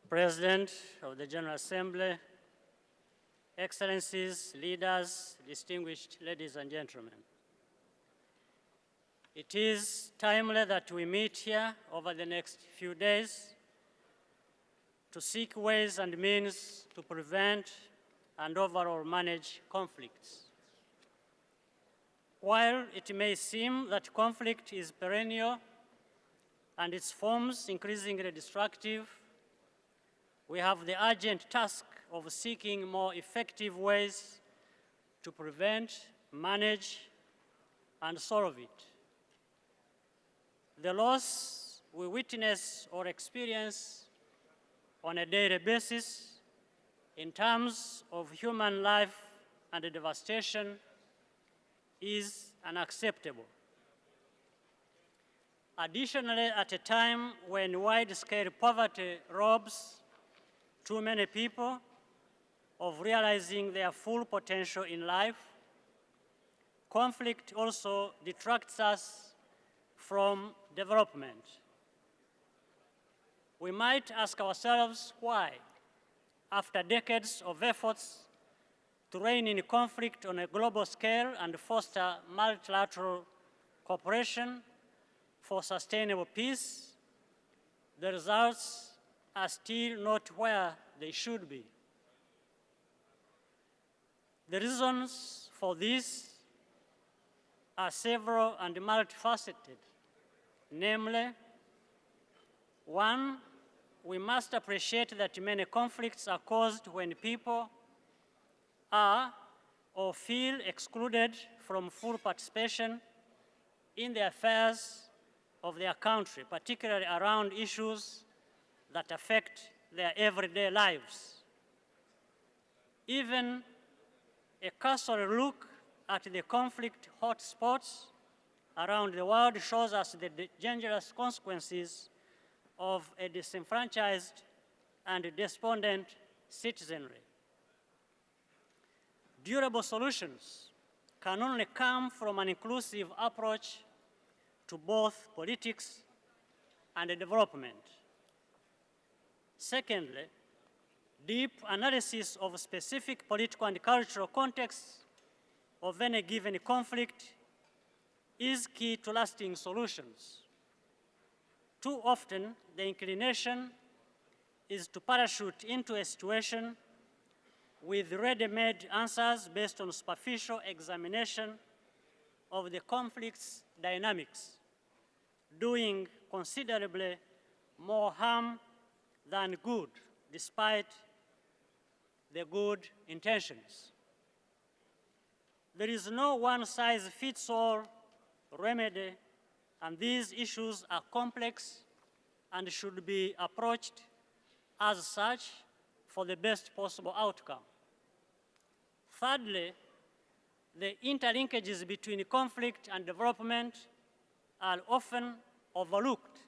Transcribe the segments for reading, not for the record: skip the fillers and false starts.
President of the General Assembly, Excellencies, leaders, distinguished ladies and gentlemen. It is timely that we meet here over the next few days to seek ways and means to prevent and overall manage conflicts. While it may seem that conflict is perennial and its forms increasingly destructive, we have the urgent task of seeking more effective ways to prevent, manage, and solve it. The loss we witness or experience on a daily basis in terms of human life and devastation is unacceptable. Additionally, at a time when wide-scale poverty robs too many people of realizing their full potential in life, conflict also detracts us from development. We might ask ourselves why, after decades of efforts to rein in conflict on a global scale and foster multilateral cooperation for sustainable peace, the results are still not where they should be. The reasons for this are several and multifaceted. Namely, one, we must appreciate that many conflicts are caused when people are or feel excluded from full participation in the affairs of their country, particularly around issues that affect their everyday lives. Even a cursory look at the conflict hotspots around the world shows us the dangerous consequences of a disenfranchised and despondent citizenry. Durable solutions can only come from an inclusive approach to both politics and development. Secondly, deep analysis of specific political and cultural contexts of any given conflict is key to lasting solutions. Too often, the inclination is to parachute into a situation with ready-made answers based on superficial examination of the conflict's dynamics, doing considerably more harm than good, despite the good intentions. There is no one-size-fits-all remedy, and these issues are complex and should be approached as such for the best possible outcome. Thirdly, the interlinkages between conflict and development are often overlooked.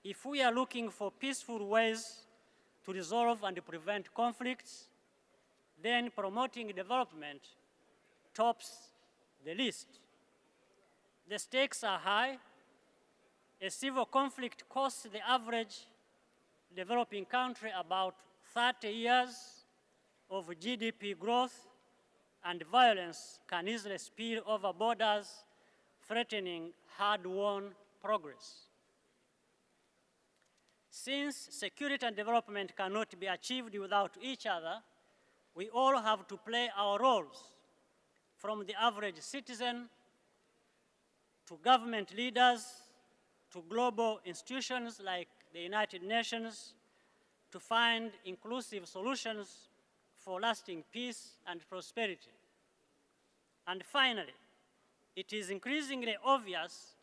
If we are looking for peaceful ways to resolve and prevent conflicts, then promoting development tops the list. The stakes are high. A civil conflict costs the average developing country about 30 years of GDP growth, and violence can easily spill over borders, threatening hard-won progress. Since security and development cannot be achieved without each other, we all have to play our roles, from the average citizen to government leaders to global institutions like the United Nations, to find inclusive solutions for lasting peace and prosperity. And finally, it is increasingly obvious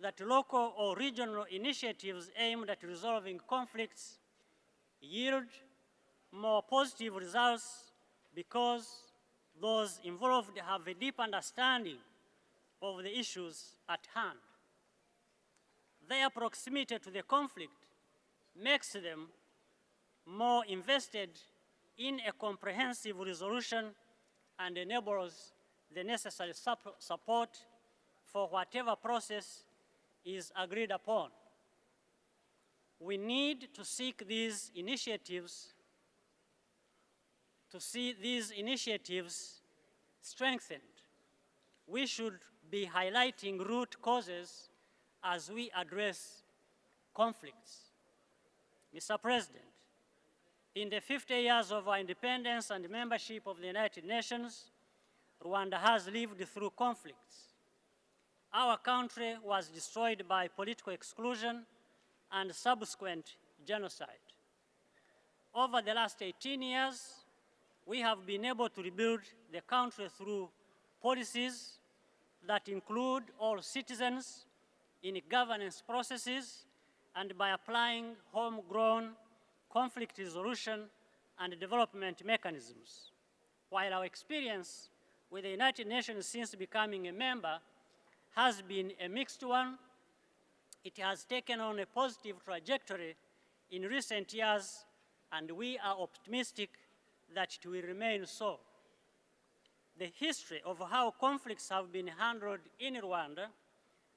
that local or regional initiatives aimed at resolving conflicts yield more positive results because those involved have a deep understanding of the issues at hand. Their proximity to the conflict makes them more invested in a comprehensive resolution and enables the necessary support for whatever process is agreed upon. We need to seek these initiatives, to see these initiatives strengthened. We should be highlighting root causes as we address conflicts. Mr. President, in the 50 years of our independence and membership of the United Nations, Rwanda has lived through conflicts. Our country was destroyed by political exclusion and subsequent genocide. Over the last 18 years, we have been able to rebuild the country through policies that include all citizens in governance processes and by applying homegrown conflict resolution and development mechanisms. While our experience with the United Nations since becoming a member has been a mixed one, it has taken on a positive trajectory in recent years, and we are optimistic that it will remain so. The history of how conflicts have been handled in Rwanda,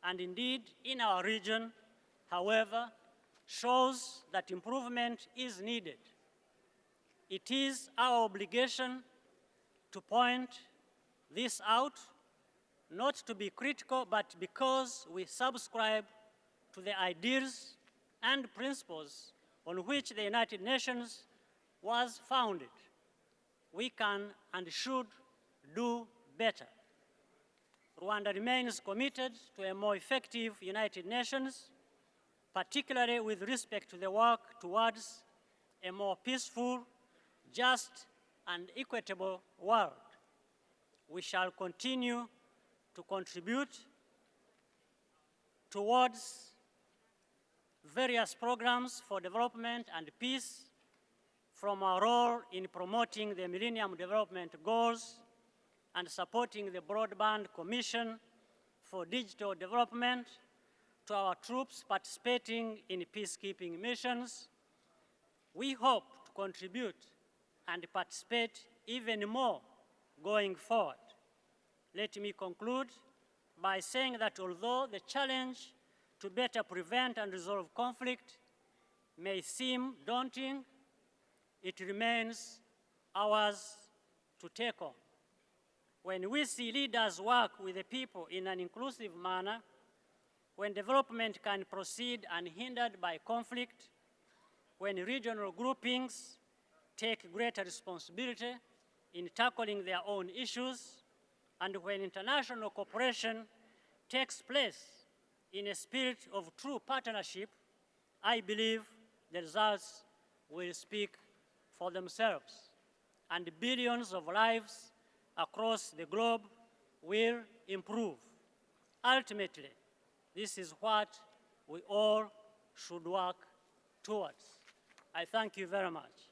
and indeed in our region, however, shows that improvement is needed. It is our obligation to point this out, not to be critical, but because we subscribe to the ideals and principles on which the United Nations was founded. We can and should do better. Rwanda remains committed to a more effective United Nations, particularly with respect to the work towards a more peaceful, just, and equitable world. We shall continue to contribute towards various programs for development and peace, from our role in promoting the Millennium Development Goals and supporting the Broadband Commission for Digital Development, to our troops participating in peacekeeping missions. We hope to contribute and participate even more going forward. Let me conclude by saying that although the challenge to better prevent and resolve conflict may seem daunting, it remains ours to take on. When we see leaders work with the people in an inclusive manner, when development can proceed unhindered by conflict, when regional groupings take greater responsibility in tackling their own issues, and when international cooperation takes place in a spirit of true partnership, I believe the results will speak for themselves, and billions of lives across the globe will improve. Ultimately, this is what we all should work towards. I thank you very much.